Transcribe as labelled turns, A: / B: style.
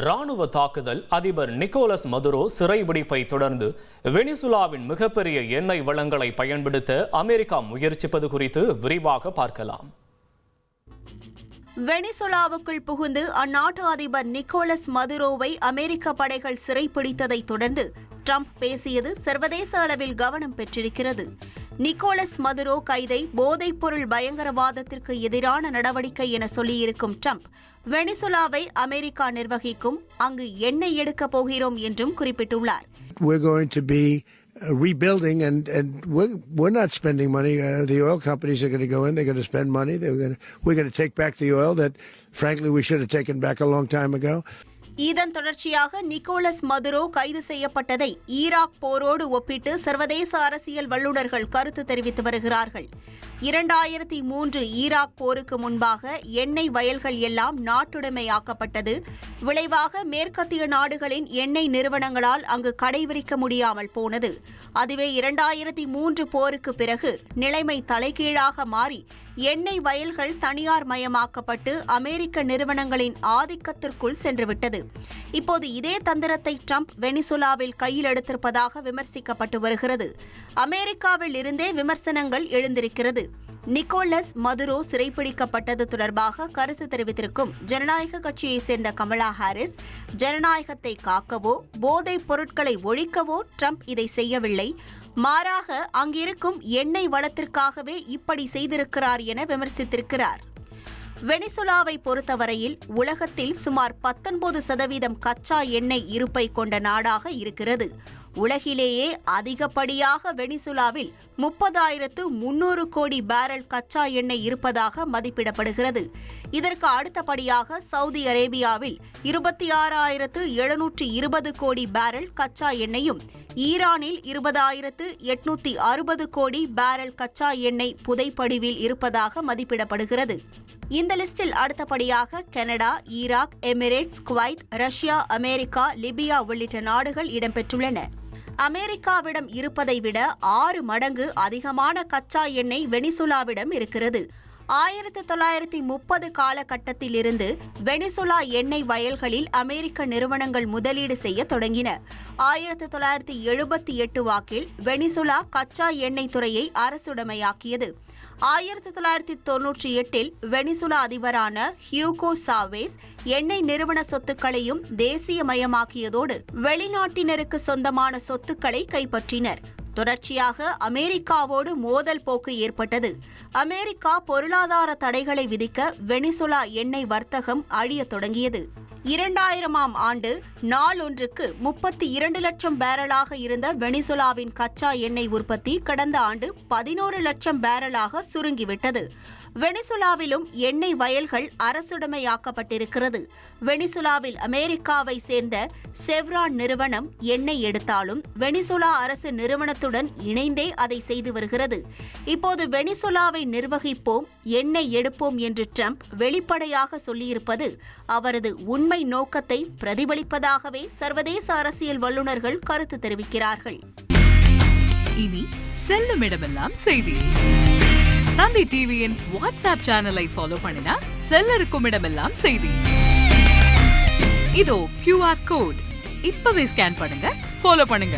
A: ராணுவ தாக்குதல், அதிபர் நிக்கோலஸ் மதுரோ சிறைபிடிப்பை தொடர்ந்து வெனிசுலாவின் மிகப்பெரிய எண்ணெய் வளங்களை பயன்படுத்த அமெரிக்கா முயற்சிப்பது குறித்து விரிவாக பார்க்கலாம்.
B: வெனிசுலாவுக்குள் புகுந்து அந்நாட்டு அதிபர் நிக்கோலஸ் மதுரோவை அமெரிக்க படைகள் சிறைப்பிடித்ததை தொடர்ந்து ட்ரம்ப் பேசியது சர்வதேச அளவில் கவனம் பெற்றிருக்கிறது. நிக்கோலஸ் மதுரோ கைதை போதைப்பொருள் பயங்கரவாதத்திற்கு எதிரான நடவடிக்கை என சொல்லியிருக்கும் ட்ரம்ப், வெனிசுலாவை அமெரிக்கா நிர்வகிக்கும், அங்கு எண்ணெய் எடுக்கப் போகிறோம் என்றும் குறிப்பிட்டுள்ளார்.
C: Rebuilding and we're not spending money. The oil companies are going to go in. They're going to spend money. We're going to take back the oil that, frankly, we should have taken back a long time ago.
B: இதன் தொடர்ச்சியாக Nicolas Maduro கைது செய்யப்பட்டதை Iraq போரோடு ஒப்பிட்டு சர்வதேச அரசியல் வல்லுநர்கள் கருத்து தெரிவித்து வருகிறார்கள். 2003 ஈராக் போருக்கு முன்பாக எண்ணெய் வயல்கள் எல்லாம் நாட்டுடைமையாக்கப்பட்டது. விளைவாக மேற்கத்திய நாடுகளின் எண்ணெய் நிறுவனங்களால் அங்கு கடைபிடிக்க முடியாமல் போனது. அதுவே 2003 போருக்கு பிறகு நிலைமை தலைகீழாக மாறி எண்ணெய் வயல்கள் தனியார் மயமாக்கப்பட்டு அமெரிக்க நிறுவனங்களின் ஆதிக்கத்திற்குள் சென்றுவிட்டது. இப்போது இதே தந்திரத்தை ட்ரம்ப் வெனிசுலாவில் கையில் எடுத்திருப்பதாக விமர்சிக்கப்பட்டு வருகிறது. அமெரிக்காவில் இருந்தே விமர்சனங்கள் எழுந்திருக்கிறது. நிக்கோலஸ் மதுரோ சிறைப்பிடிக்கப்பட்டது தொடர்பாக கருத்து தெரிவித்திருக்கும் ஜனநாயக கட்சியைச் சேர்ந்த கமலா ஹாரிஸ், ஜனநாயகத்தை காக்கவோ போதைப் பொருட்களை ஒழிக்கவோ ட்ரம்ப் இதை செய்யவில்லை, மாறாக அங்கிருக்கும் எண்ணெய் வளத்திற்காகவே இப்படி செய்திருக்கிறார் என விமர்சித்திருக்கிறார். வெனிசுலாவை பொறுத்தவரையில் உலகத்தில் சுமார் 19% கச்சா எண்ணெய் இருப்பை கொண்ட நாடாக இருக்கிறது. உலகிலேயே அதிகப்படியாக வெனிசுலாவில் 30,300 கோடி பேரல் கச்சா எண்ணெய் இருப்பதாக மதிப்பிடப்படுகிறது. இதற்கு அடுத்தபடியாக சவுதி அரேபியாவில் 26,720 கோடி பேரல் கச்சா எண்ணெயும், ஈரானில் 20,860 கோடி பேரல் கச்சா எண்ணெய் புதைப்படிவில் இருப்பதாக மதிப்பிடப்படுகிறது. இந்த லிஸ்டில் அடுத்தபடியாக Canada, Iraq, Emirates, Kuwait, Russia, America, Libya உள்ளிட்ட நாடுகள் இடம்பெற்றுள்ளன. அமெரிக்காவிடம் இருப்பதை விட 6 மடங்கு அதிகமான கச்சா எண்ணெய் வெனிசுலாவிடம் இருக்கிறது. 1930 காலகட்டத்திலிருந்து வெனிசுலா எண்ணெய் வயல்களில் அமெரிக்க நிறுவனங்கள் முதலீடு செய்ய தொடங்கின. 1978 வாக்கில் வெனிசுலா கச்சா எண்ணெய் துறையை அரசுடைமையாக்கியது. 1998 வெனிசுலா அதிபரான ஹியூகோ சாவேஸ் எண்ணெய் நிறுவன சொத்துக்களையும் தேசியமயமாக்கியதோடு வெளிநாட்டினருக்கு சொந்தமான சொத்துக்களை கைப்பற்றினர். தொடர்ச்சியாக அமெரிக்காவோடு மோதல் போக்கு ஏற்பட்டது. அமெரிக்கா பொருளாதார தடைகளை விதிக்க வெனிசுலா எண்ணெய் வர்த்தகம் அழியத் தொடங்கியது. 2000ஆம் ஆண்டு நாளொன்றுக்கு 32 லட்சம் பேரலாக இருந்த வெனிசுலாவின் கச்சா எண்ணெய் உற்பத்தி கடந்த ஆண்டு 11 லட்சம் பேரலாக சுருங்கிவிட்டது. வெனிசுலாவிலும் எண்ணெய் வயல்கள் அரசுடைமையாக்கப்பட்டிருக்கிறது. வெனிசுலாவில் அமெரிக்காவை சேர்ந்த செவ்ரான் நிறுவனம் எண்ணெய் எடுத்தாலும் வெனிசுலா அரசு நிறுவனத்துடன் இணைந்தே அதை செய்து வருகிறது. இப்போது வெனிசுலாவை நிர்வகிப்போம், எண்ணெய் எடுப்போம் என்று ட்ரம்ப் வெளிப்படையாக சொல்லியிருப்பது அவரது உண்மை நோக்கத்தை பிரதிபலிப்பதாகவே சர்வதேச அரசியல் வல்லுநர்கள் கருத்து தெரிவிக்கிறார்கள்.
D: இனி செல்லும் இடமெல்லாம் செய்தி. தந்தி டிவியின் வாட்ஸ்அப் சேனலை ஃபாலோ பண்ணினா செல்லருக்கும் இடமெல்லாம் செய்தி. இதோ QR கோட், இப்பவே ஸ்கேன் பண்ணுங்க, ஃபாலோ பண்ணுங்க.